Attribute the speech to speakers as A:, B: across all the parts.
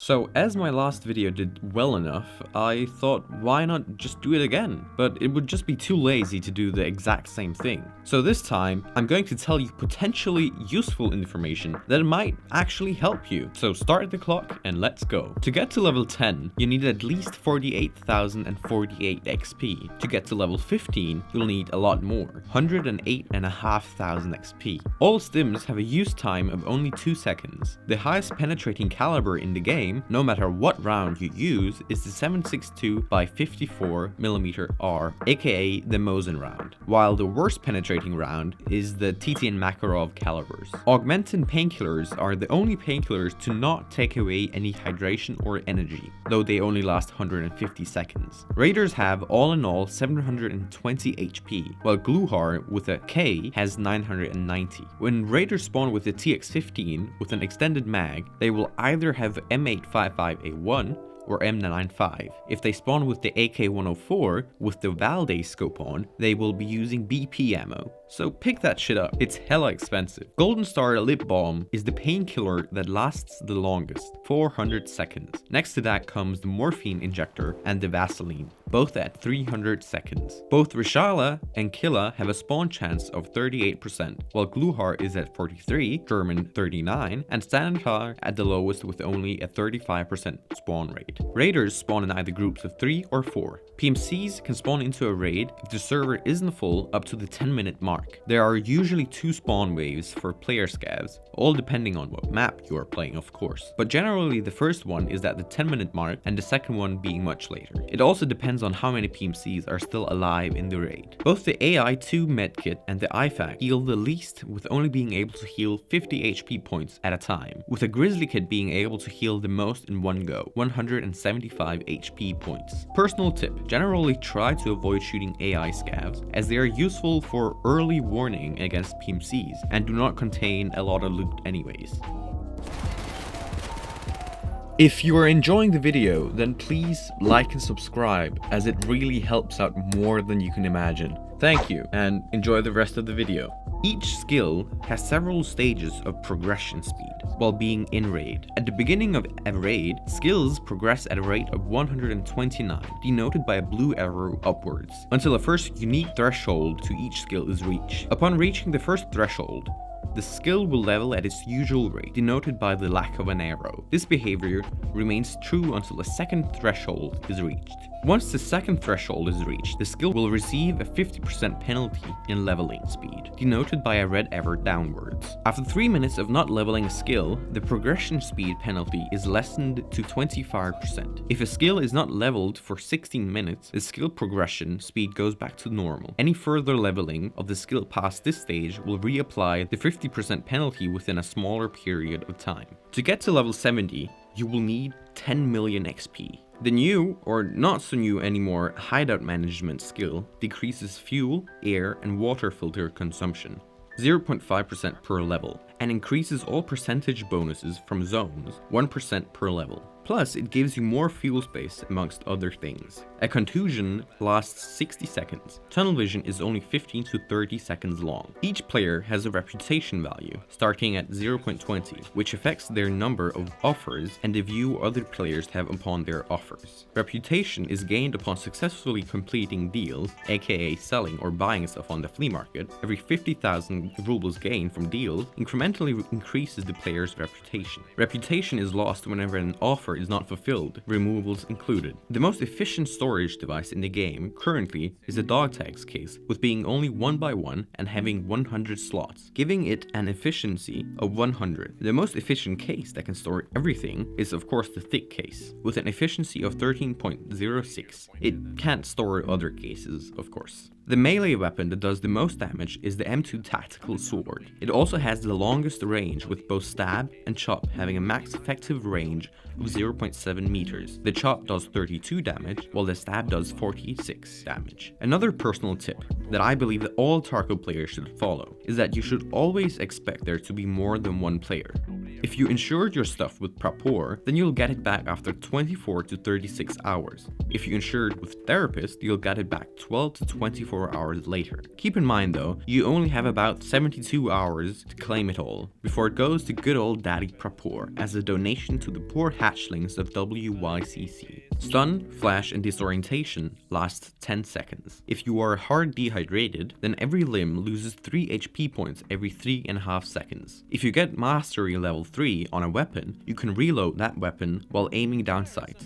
A: So as my last video did well enough, I thought why not just do it again? But it would just be too lazy to do the exact same thing. So this time, I'm going to tell you potentially useful information that might actually help you. So start the clock and let's go. To get to level 10, you need at least 48,048 XP. To get to level 15, you'll need a lot more, 108,500 XP. All stims have a use time of only 2 seconds. The highest penetrating caliber in the game, no matter what round you use, is the 7.62 by 54mm R, aka the Mosin round, while the worst penetrating round is the TT and Makarov calibers. Augmented painkillers are the only painkillers to not take away any hydration or energy, though they only last 150 seconds. Raiders have all in all 720 HP, while Gluhar with a K has 990. When Raiders spawn with the TX-15 with an extended mag, they will either have M855A1 or M995. If they spawn with the AK-104 with the Valde scope on, they will be using BP ammo. So pick that shit up, it's hella expensive. Golden Star Lip Balm is the painkiller that lasts the longest, 400 seconds. Next to that comes the morphine injector and the Vaseline, both at 300 seconds. Both Rishala and Killa have a spawn chance of 38%, while Gluhar is at 43, German 39, and Sanitar at the lowest with only a 35% spawn rate. Raiders spawn in either groups of 3 or 4. PMCs can spawn into a raid if the server isn't full up to the 10-minute mark. There are usually 2 spawn waves for player scavs, all depending on what map you are playing of course, but generally the first one is at the 10-minute mark and the second one being much later. It also depends on how many PMCs are still alive in the raid. Both the AI2 medkit and the IFAK heal the least, with only being able to heal 50 HP points at a time, with a Grizzly kit being able to heal the most in one go, 175 HP points. Personal tip: generally try to avoid shooting AI scavs, as they are useful for early warning against PMCs and do not contain a lot of loot anyways. If you are enjoying the video, then please like and subscribe, as it really helps out more than you can imagine. Thank you, and enjoy the rest of the video. Each skill has several stages of progression speed while being in raid. At the beginning of a raid, skills progress at a rate of 129, denoted by a blue arrow upwards, until a first unique threshold to each skill is reached. Upon reaching the first threshold, the skill will level at its usual rate, denoted by the lack of an arrow. This behavior remains true until a second threshold is reached. Once the second threshold is reached, the skill will receive a 50% penalty in leveling speed, denoted by a red arrow downwards. After 3 minutes of not leveling a skill, the progression speed penalty is lessened to 25%. If a skill is not leveled for 16 minutes, the skill progression speed goes back to normal. Any further leveling of the skill past this stage will reapply the 50% penalty within a smaller period of time. To get to level 70, you will need 10 million XP. The new, or not so new anymore, hideout management skill decreases fuel, air, and water filter consumption, 0.5% per level, and increases all percentage bonuses from zones, 1% per level. Plus, it gives you more fuel space amongst other things. A contusion lasts 60 seconds. Tunnel vision is only 15 to 30 seconds long. Each player has a reputation value, starting at 0.20, which affects their number of offers and the view other players have upon their offers. Reputation is gained upon successfully completing deals, aka selling or buying stuff on the flea market. Every 50,000 rubles gained from deals incrementally increases the player's reputation. Reputation is lost whenever an offer is not fulfilled, removals included. The most efficient storage device in the game currently is the dog tags case, with being only 1x1 and having 100 slots, giving it an efficiency of 100. The most efficient case that can store everything is of course the thick case, with an efficiency of 13.06. It can't store other cases, of course. The melee weapon that does the most damage is the M2 Tactical Sword. It also has the longest range, with both stab and chop having a max effective range of 0.7 meters. The chop does 32 damage, while the stab does 46 damage. Another personal tip that I believe that all Tarkov players should follow is that you should always expect there to be more than one player. If you insured your stuff with Prapor, then you'll get it back after 24 to 36 hours. If you insured with Therapist, you'll get it back 12 to 24 24 hours later. Keep in mind though, you only have about 72 hours to claim it all, before it goes to good old Daddy Prapor as a donation to the poor hatchlings of WYCC. Stun, flash, and disorientation lasts 10 seconds. If you are hard dehydrated, then every limb loses 3 HP points every 3.5 seconds. If you get Mastery level 3 on a weapon, you can reload that weapon while aiming down sights.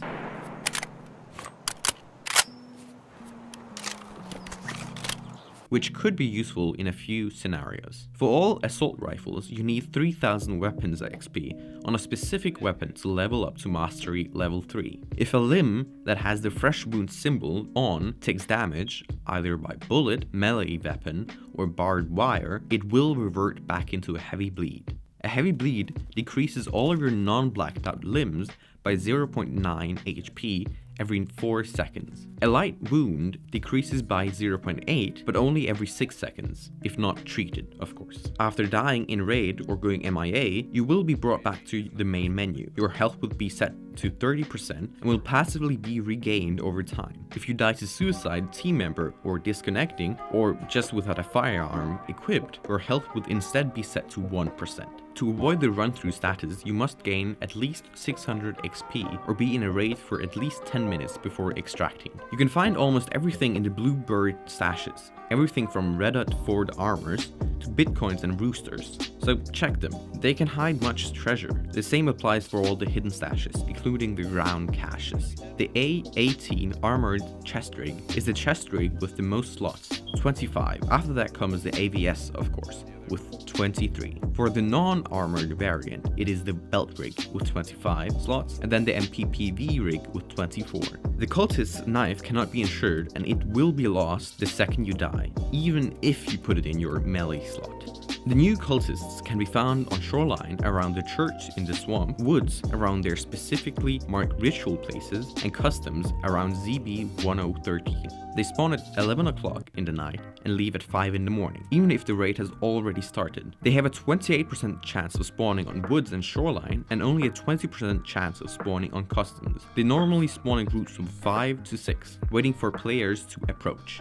A: Which could be useful in a few scenarios. For all assault rifles, you need 3000 weapons XP on a specific weapon to level up to Mastery level 3. If a limb that has the fresh wound symbol on takes damage, either by bullet, melee weapon, or barbed wire, it will revert back into a heavy bleed. A heavy bleed decreases all of your non-blacked out limbs by 0.9 HP every 4 seconds. A light wound decreases by 0.8, but only every 6 seconds, if not treated, of course. After dying in raid or going MIA, you will be brought back to the main menu. Your health will be set to 30% and will passively be regained over time. If you die to suicide, team member, or disconnecting, or just without a firearm equipped, your health would instead be set to 1%. To avoid the run-through status, you must gain at least 600 XP or be in a raid for at least 10 minutes before extracting. You can find almost everything in the Bluebird stashes, everything from Red Hut Ford armors to bitcoins and roosters, so check them. They can hide much treasure. The same applies for all the hidden stashes, including the ground caches. The A18 armored chest rig is the chest rig with the most slots, 25. After that comes the AVS, of course, with 23. For the non-armored variant, it is the belt rig with 25 slots, and then the MPPV rig with 24. The Cultist's knife cannot be insured, and it will be lost the second you die, even if you put it in your melee slot. The new Cultists can be found on shoreline around the church in the swamp, woods around their specifically marked ritual places, and customs around ZB1013. They spawn at 11 o'clock in the night and leave at 5 in the morning, even if the raid has already started. They have a 28% chance of spawning on woods and shoreline, and only a 20% chance of spawning on customs. They normally spawn in groups from 5 to 6, waiting for players to approach.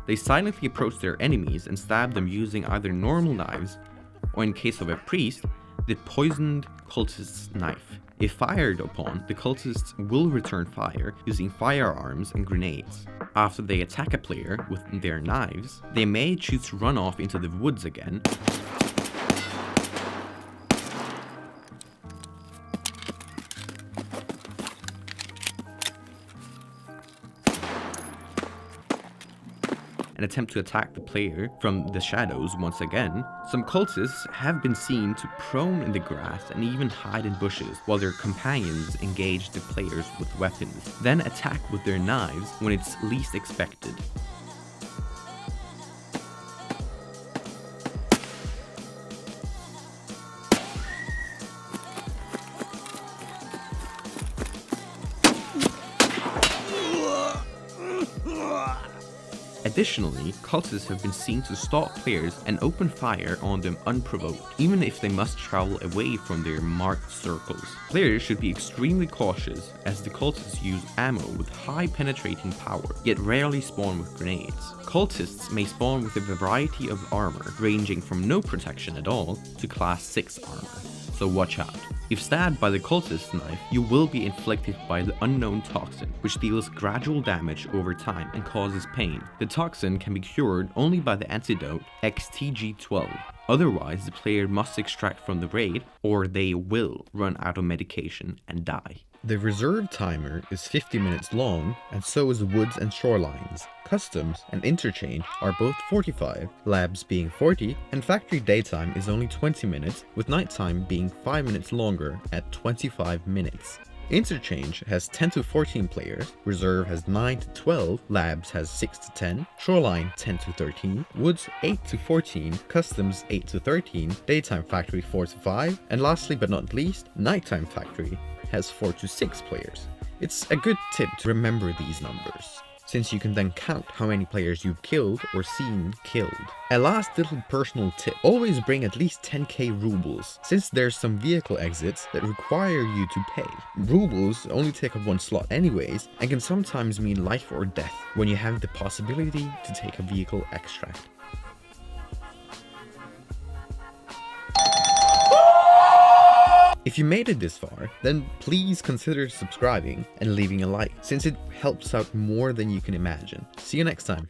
A: They silently approach their enemies and stab them using either normal knives, or in case of a priest, the poisoned cultist's knife. If fired upon, the cultists will return fire using firearms and grenades. After they attack a player with their knives, they may choose to run off into the woods again, and attempt to attack the player from the shadows once again. Some cultists have been seen to prone in the grass and even hide in bushes while their companions engage the players with weapons, then attack with their knives when it's least expected. Additionally, cultists have been seen to stalk players and open fire on them unprovoked, even if they must travel away from their marked circles. Players should be extremely cautious, as the cultists use ammo with high penetrating power, yet rarely spawn with grenades. Cultists may spawn with a variety of armor, ranging from no protection at all to class 6 armor, so watch out. If stabbed by the cultist's knife, you will be inflicted by the unknown toxin, which deals gradual damage over time and causes pain. The toxin can be cured only by the antidote XTG12. Otherwise, the player must extract from the raid, or they will run out of medication and die. The reserve timer is 50 minutes long, and so is woods and shorelines. Customs and interchange are both 45, labs being 40, and factory daytime is only 20 minutes, with nighttime being 5 minutes longer at 25 minutes. Interchange has 10 to 14 players, Reserve has 9 to 12, Labs has 6 to 10, Shoreline 10 to 13, Woods 8 to 14, Customs 8 to 13, Daytime Factory 4 to 5, and lastly but not least, Nighttime Factory has 4 to 6 players. It's a good tip to remember these numbers. since you can then count how many players you've killed or seen killed. A last little personal tip, always bring at least 10k rubles, since there's some vehicle exits that require you to pay. Rubles only take up one slot anyways, and can sometimes mean life or death when you have the possibility to take a vehicle extract. If you made it this far, then please consider subscribing and leaving a like, since it helps out more than you can imagine. See you next time.